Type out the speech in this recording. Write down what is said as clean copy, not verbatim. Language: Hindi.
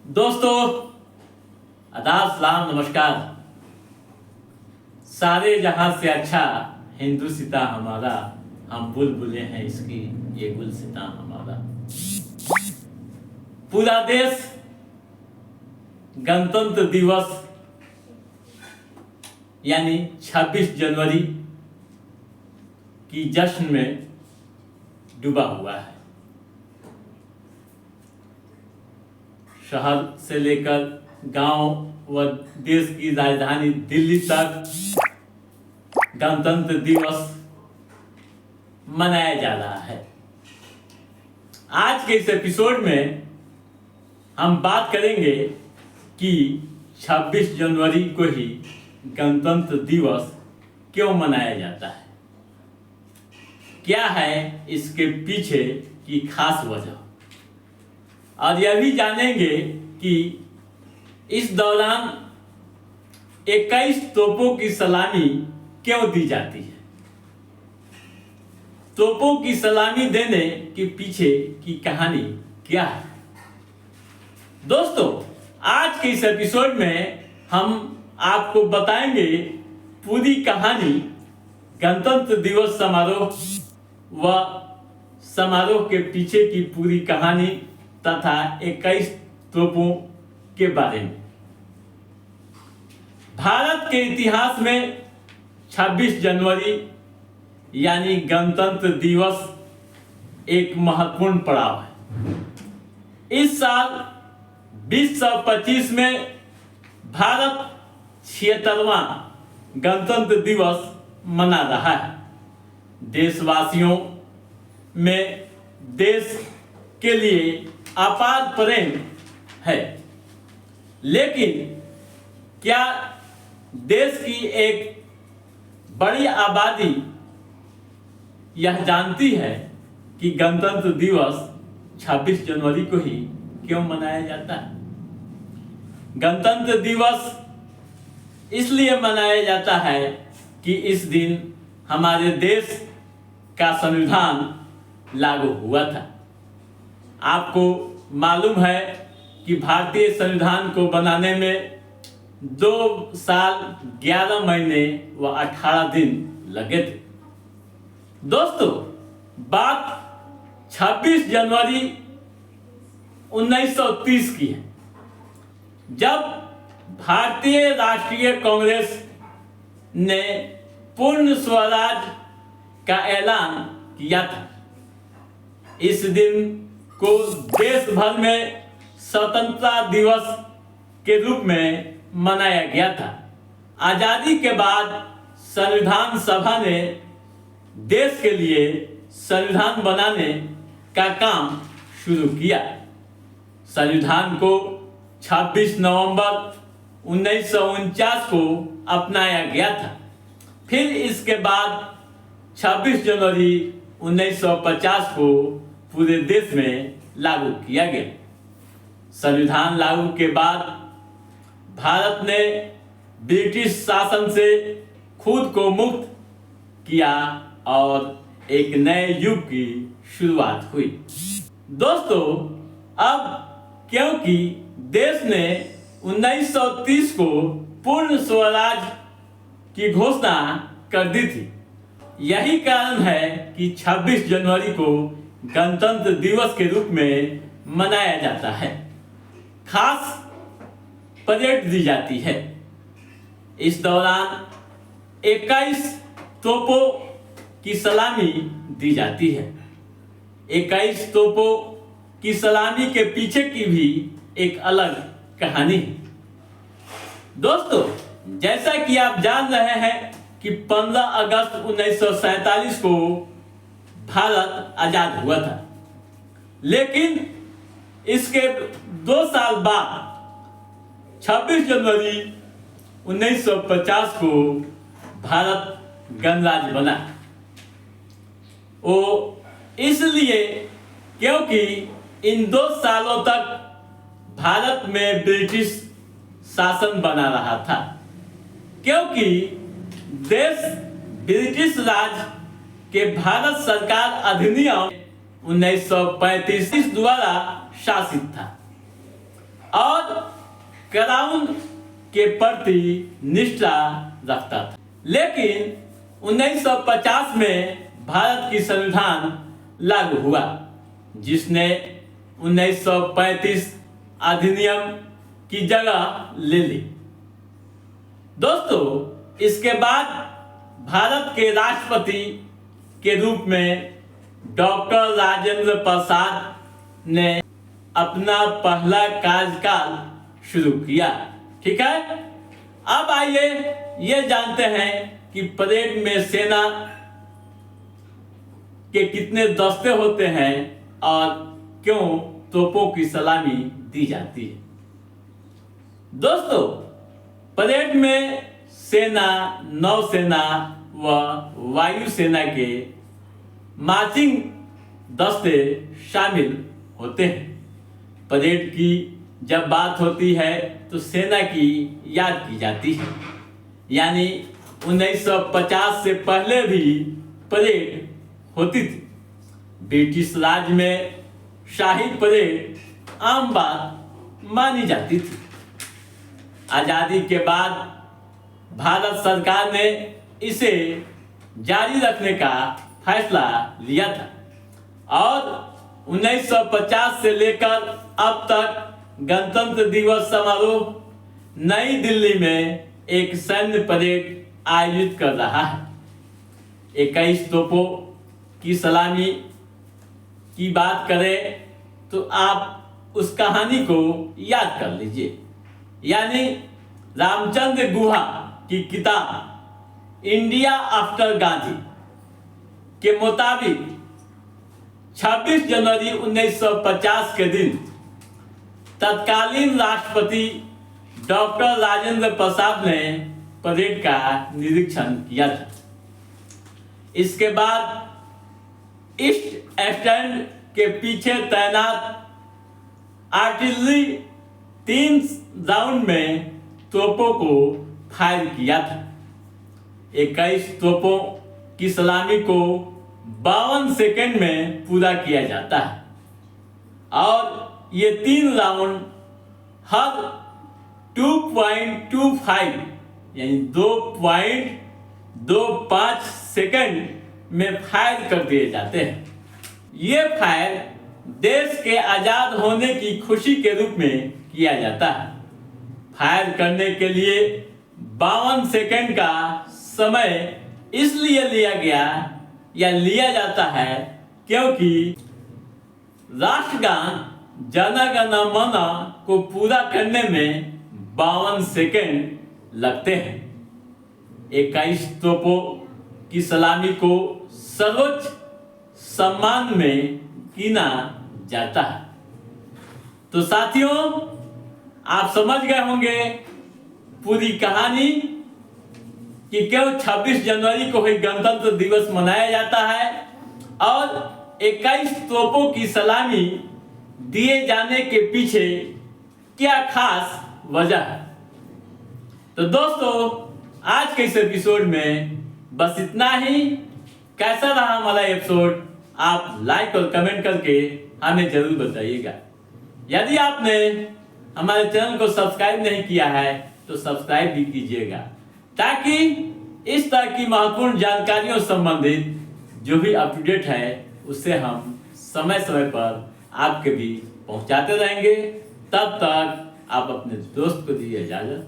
दोस्तों आदाब सलाम नमस्कार। सारे जहां से अच्छा हिंदुस्तां हमारा, हम बुलबुलें हैं इसकी ये गुलसितां हमारा। पूरा देश गणतंत्र दिवस यानी 26 जनवरी की जश्न में डूबा हुआ है। शहर से लेकर गांव व देश की राजधानी दिल्ली तक गणतंत्र दिवस मनाया जा रहा है। आज के इस एपिसोड में हम बात करेंगे कि 26 जनवरी को ही गणतंत्र दिवस क्यों मनाया जाता है, क्या है इसके पीछे की खास वजह, और यह भी जानेंगे कि इस दौरान 21 तोपों की सलामी क्यों दी जाती है। तोपों की सलामी देने के पीछे की कहानी क्या है। दोस्तों आज के इस एपिसोड में हम आपको बताएंगे पूरी कहानी गणतंत्र दिवस समारोह व समारोह के पीछे की पूरी कहानी तथा 21 तोपों के बारे में। भारत के इतिहास में 26 जनवरी यानी गणतंत्र दिवस एक महत्वपूर्ण पड़ाव है। इस साल 2025 में भारत 76वां गणतंत्र दिवस मना रहा है। देशवासियों में देश के लिए अपार प्रेम है, लेकिन क्या देश की एक बड़ी आबादी यह जानती है कि गणतंत्र दिवस 26 जनवरी को ही क्यों मनाया जाता है। गणतंत्र दिवस इसलिए मनाया जाता है कि इस दिन हमारे देश का संविधान लागू हुआ था। आपको मालूम है कि भारतीय संविधान को बनाने में 2 साल 11 महीने व 18 दिन लगे थे। दोस्तों बात 26 जनवरी 1930 की है, जब भारतीय राष्ट्रीय कांग्रेस ने पूर्ण स्वराज का ऐलान किया था। इस दिन को देश भर में स्वतंत्रता दिवस के रूप में मनाया गया था। आजादी के बाद संविधान सभा ने देश के लिए संविधान बनाने का काम शुरू किया। संविधान को 26 नवंबर 1949 को अपनाया गया था। फिर इसके बाद 26 जनवरी 1950 को पूरे देश में लागू किया गया। संविधान लागू के बाद भारत ने ब्रिटिश शासन से खुद को मुक्त किया और एक नए युग की शुरुआत हुई। दोस्तों अब क्योंकि देश ने 1930 को पूर्ण स्वराज की घोषणा कर दी थी, यही कारण है कि 26 जनवरी को गणतंत्र दिवस के रूप में मनाया जाता है। खास परेड दी जाती है। इस दौरान 21 तोपों की सलामी दी जाती है। 21 तोपों की सलामी के पीछे की भी एक अलग कहानी है। दोस्तों जैसा कि आप जान रहे हैं कि 15 अगस्त 1947 को भारत आजाद हुआ था, लेकिन इसके 2 साल बाद 26 जनवरी 1950 को भारत गणराज्य बना। वो इसलिए क्योंकि इन 2 सालों तक भारत में ब्रिटिश शासन बना रहा था, क्योंकि देश ब्रिटिश राज के भारत सरकार अधिनियम 1935 द्वारा शासित था और क्राउन के प्रति निष्ठा रखता था। लेकिन 1950 में भारत की संविधान लागू हुआ, जिसने 1935 अधिनियम की जगह ले ली। दोस्तों, इसके बाद भारत के राष्ट्रपति के रूप में डॉक्टर राजेंद्र प्रसाद ने अपना पहला कार्यकाल शुरू किया। ठीक है, अब आइए ये जानते हैं कि परेड में सेना के कितने दस्ते होते हैं और क्यों तोपों की सलामी दी जाती है। दोस्तों, परेड में सेना, नौसेना व वायुसेना के मार्चिंग दस्ते शामिल होते हैं। परेड की जब बात होती है तो सेना की याद की जाती है, यानी 1950 से पहले भी परेड होती थी। ब्रिटिश राज में शाही परेड आम बात मानी जाती थी। आज़ादी के बाद भारत सरकार ने इसे जारी रखने का फैसला लिया था और 1950 से लेकर अब तक गणतंत्र दिवस समारोह नई दिल्ली में एक सैन्य परेड आयोजित कर रहा है। 21 तोपों की सलामी की बात करें तो आप उस कहानी को याद कर लीजिए, यानी रामचंद्र गुहा की किताब इंडिया आफ्टर गांधी के मुताबिक 26 जनवरी 1950 के दिन तत्कालीन राष्ट्रपति डॉक्टर राजेंद्र प्रसाद ने परेड का निरीक्षण किया था। इसके बाद ईस्ट स्टैंड के पीछे तैनात आर्टिलरी 3 राउंड में तोपों को फायर किया था। 21 तोपों की सलामी को 52 सेकंड में पूरा किया जाता है और ये 3 राउंड हर 2.25 यानी 2.25 सेकंड में फायर कर दिए जाते हैं। ये फायर देश के आजाद होने की खुशी के रूप में किया जाता है। फायर करने के लिए 52 सेकंड का समय इसलिए लिया जाता है क्योंकि राष्ट्रगान जन गण मन को पूरा करने में 52 सेकंड लगते हैं। 21 तोपों की सलामी को सर्वोच्च सम्मान में गिना जाता है। तो साथियों, आप समझ गए होंगे पूरी कहानी कि क्यों 26 जनवरी को ही गणतंत्र दिवस मनाया जाता है और 21 तोपों की सलामी दिए जाने के पीछे क्या खास वजह है। तो दोस्तों, आज के इस एपिसोड में बस इतना ही। कैसा रहा हमारा एपिसोड आप लाइक और कमेंट करके हमें जरूर बताइएगा। यदि आपने हमारे चैनल को सब्सक्राइब नहीं किया है तो सब्सक्राइब भी कीजिएगा, ताकि इस तरह की महत्वपूर्ण जानकारियों संबंधित जो भी अपडेट है उससे हम समय समय पर आपके बीच पहुंचाते रहेंगे। तब तक आप अपने दोस्त को दीजिए इजाजत।